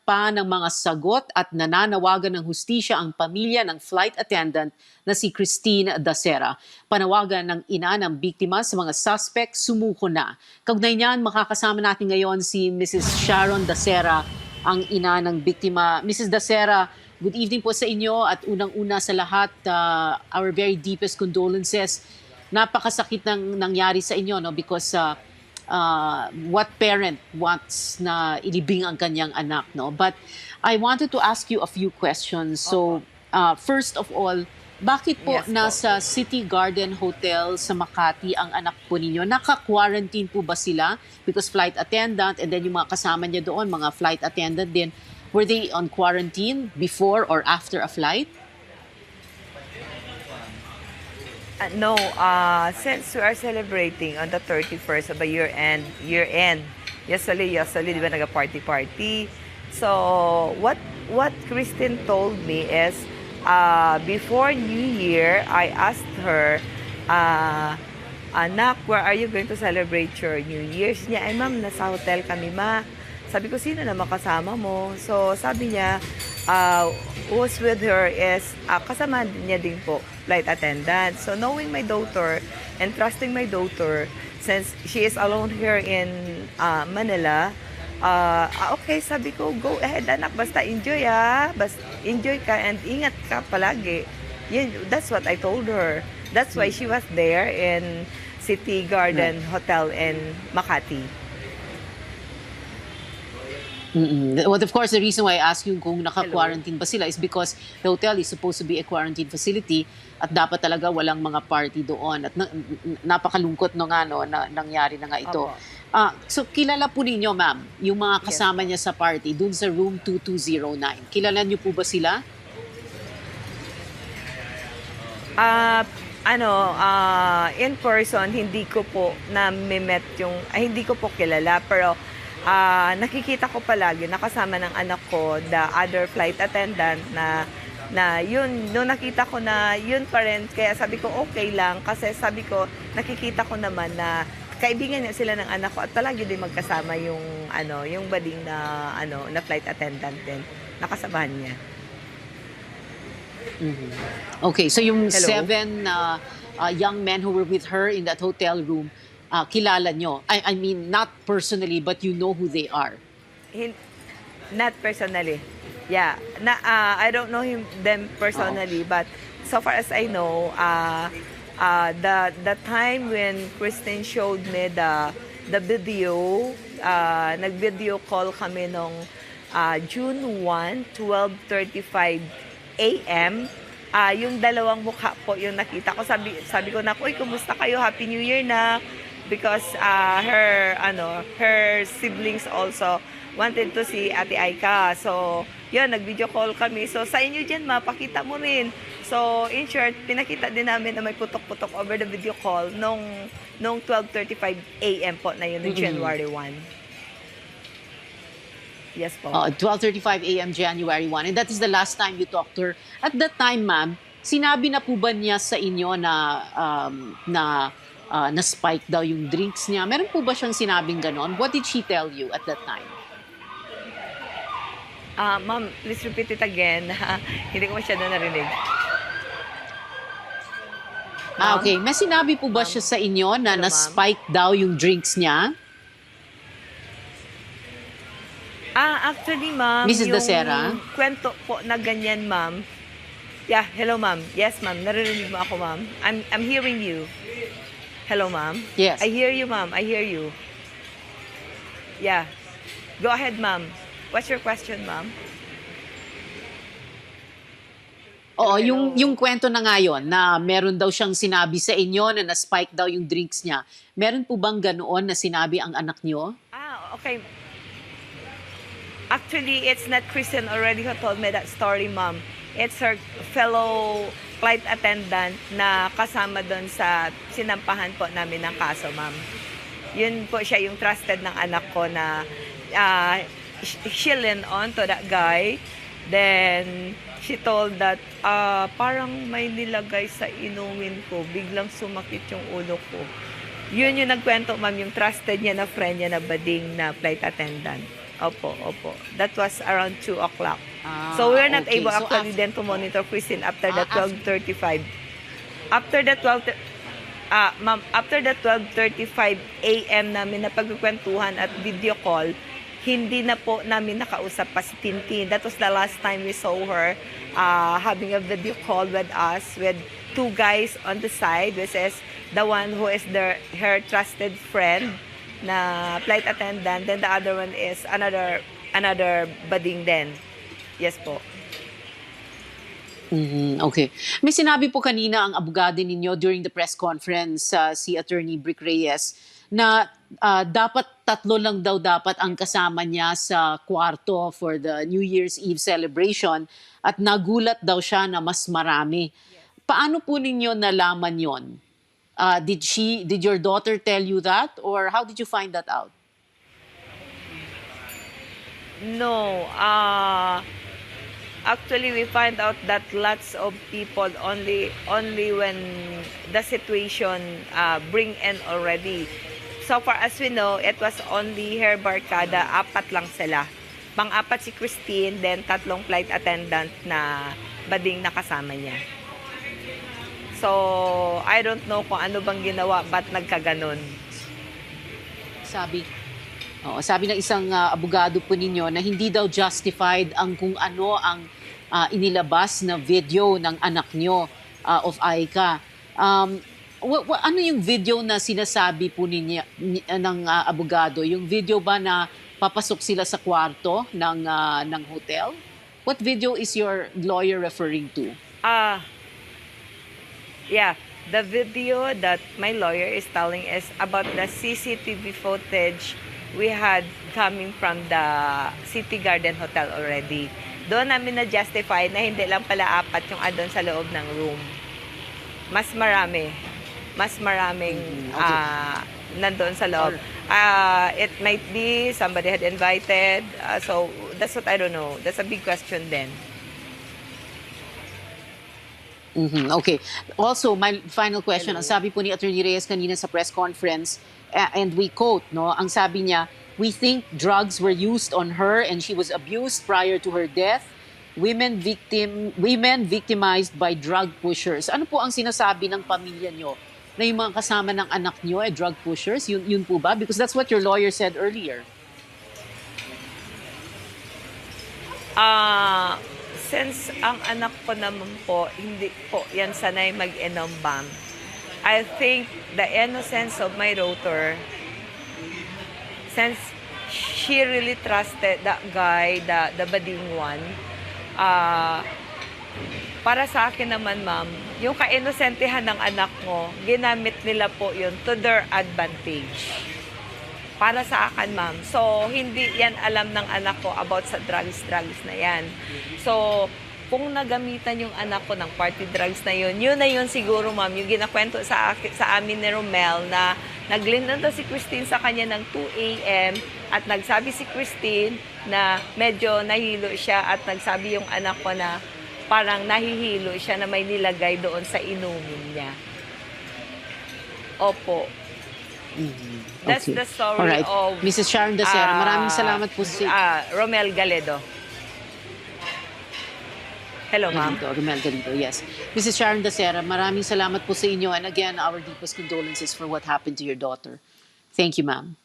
pa ng mga sagot at nananawagan ng hustisya ang pamilya ng flight attendant na si Christine Dacera. Panawagan ng ina ng biktima sa mga suspect sumuko na. Kaugnay niyan, makakasama natin ngayon si Mrs. Sharon Dacera, ang ina ng biktima. Mrs. Dacera, good evening po sa inyo at unang-una sa lahat, our very deepest condolences. Napakasakit ng nangyari sa inyo, no, because what parent wants na ilibing ang kanyang anak, no? But I wanted to ask you a few questions. So, first of all, bakit po Yes po. nasa City Garden Hotel sa Makati ang anak po ninyo? Naka-quarantine po ba sila? Because flight attendant and then yung mga kasama niya doon, mga flight attendant din, were they on quarantine before or after a flight? No, since we are celebrating on the 31st of the year-end, yesterday, di ba naga-party-party? So, what Christine told me is, before New Year, I asked her, anak, where are you going to celebrate your New Year's? Niya, ay ma'am, nasa hotel kami ma. Sabi ko, sino na makasama mo? So, sabi niya, who's with her is, kasama niya din po, flight attendant. So, knowing my daughter and trusting my daughter, since she is alone here in Manila, okay, sabi ko, go ahead anak, basta enjoy basta enjoy ka and ingat ka palagi. That's what I told her. That's why she was there in City Garden Hotel in Makati. Well, of course, the reason why I ask you kung naka-quarantine ba sila is because the hotel is supposed to be a quarantine facility at dapat talaga walang mga party doon. At napakalungkot no nga no, na nangyari na nga ito. So, kilala po ninyo, ma'am, yung mga kasama niya sa party dun sa room 2209. Kilala niyo po ba sila? In person, hindi ko po na-met yung, hindi ko po kilala, pero nakikita ko palagi, nakasama ng anak ko, the other flight attendant na yun, nung nakita ko na yun pa rin, kaya sabi ko okay lang, kasi sabi ko, nakikita ko naman na kaibigan niya sila ng anak ko at palagi din magkasama yung, yung bading na flight attendant din, nakasabahan niya. Okay, so yung Hello? 7 young men who were with her in that hotel room, kilala nyo? I mean, not personally, but you know who they are. Not personally. Yeah. I don't know them personally, but so far as I know, the time when Christine showed me the video, nag-video call kami nung June 1, 12:35 a.m. Yung dalawang mukha po yung nakita ko. Sabi ko na, uy, kumusta kayo? Happy New Year na. Because her siblings also wanted to see Ate Aika. So, yun, nag-video call kami. So, sa inyo dyan, mapakita mo rin. So, in short, pinakita din namin na may putok-putok over the video call nung 12:35 a.m. po na yun, January 1. Yes po. 12:35 a.m. January 1. And that is the last time you talked to her. At that time, ma'am, sinabi na po ba niya sa inyo na spike daw yung drinks niya? Meron po ba siyang sinabing ganon? What did she tell you at that time? Ma'am, please repeat it again. Hindi ko masyado narinig. Okay. May sinabi po ba siya sa inyo na Hello, na-spike daw yung drinks niya? Actually, ma'am, Mrs. yung Dacera? kwento po na ganyan, ma'am. Yeah, hello, ma'am. Yes, ma'am. Narinig mo ako, ma'am. I'm hearing you. Hello, ma'am. Yes. I hear you, ma'am. I hear you. Yeah. Go ahead, ma'am. What's your question, ma'am? Oo, Hello. yung kwento na ngayon na meron daw siyang sinabi sa inyo na na-spike daw yung drinks niya. Meron po bang ganoon na sinabi ang anak niyo? Okay. Actually, it's not Kristen already who told me that story, ma'am. It's her fellow flight attendant na kasama doon sa sinampahan po namin ng kaso, ma'am. Yun po siya yung trusted ng anak ko na she leaned on to that guy. Then, she told that parang may nilagay sa inumin ko. Biglang sumakit yung ulo ko. Yun yung nagkwento, ma'am, yung trusted niya na friend niya na bading na flight attendant. Opo, opo. That was around 2 o'clock. Ah, So we're not okay. able So actually then to monitor Christine after the Ah, 12:35. After the 12 ma'am, after the 12:35 a.m. namin na pagkukwentuhan at video call, hindi na po namin nakausap pa si Tintin. That was the last time we saw her having a video call with us with two guys on the side, which is the one who is her trusted friend na flight attendant, then the other one is another bading din. Yes po. Okay. May sinabi po kanina ang abogado ninyo during the press conference, si Attorney Brick Reyes, na dapat 3 lang daw dapat ang kasama niya sa kwarto for the New Year's Eve celebration at nagulat daw siya na mas marami. Paano po ninyo nalaman yon? Did your daughter tell you that, or how did you find that out? No, actually we find out that lots of people only when the situation bring in already. So far as we know, it was only her barkada, 4 lang sila. Pang-4 si Christine, then 3 flight attendant na bading nakasama niya. So, I don't know kung ano bang ginawa, ba't nagkaganon. Sabi ng isang abogado po ninyo na hindi daw justified ang kung ano ang inilabas na video ng anak nyo of Aika. Ano yung video na sinasabi po ng abogado? Yung video ba na papasok sila sa kwarto ng hotel? What video is your lawyer referring to? Yeah, the video that my lawyer is telling is about the CCTV footage we had coming from the City Garden Hotel already. Doon namin na-justify na hindi lang pala 4 yung andon sa loob ng room. Mas maraming nandoon sa loob. It might be somebody had invited. So that's what I don't know. That's a big question then. Okay. Also, my final question, ang sabi po ni Attorney Reyes kanina sa press conference, and we quote, no, ang sabi niya, "We think drugs were used on her and she was abused prior to her death. Women victimized by drug pushers." Ano po ang sinasabi ng pamilya nyo? Na yung mga kasama ng anak nyo ay drug pushers? Yun po ba? Because that's what your lawyer said earlier. Since ang anak ko naman po, hindi po yan sanay mag-inom bam. I think the innocence of my daughter, since she really trusted that guy, the bading one, para sa akin naman, ma'am, yung ka-inosentehan ng anak mo, ginamit nila po yun to their advantage. Para sa akin, ma'am. So, hindi yan alam ng anak ko about sa drugs na yan. So, kung nagamitan yung anak ko ng party drugs na yun na yun siguro, ma'am, yung ginakwento sa amin ni Romel na naglinanda si Christine sa kanya ng 2 a.m. at nagsabi si Christine na medyo nahilo siya at nagsabi yung anak ko na parang nahihilo siya na may nilagay doon sa inumin niya. Opo. That's Okay. the story Alright. of Mrs. Sharon Dacera, maraming salamat po Romel Galedo. Hello, ma'am. Romel Galindo, yes. Mrs. Sharon Dacera, maraming salamat po sa inyo. And again, our deepest condolences for what happened to your daughter. Thank you, ma'am.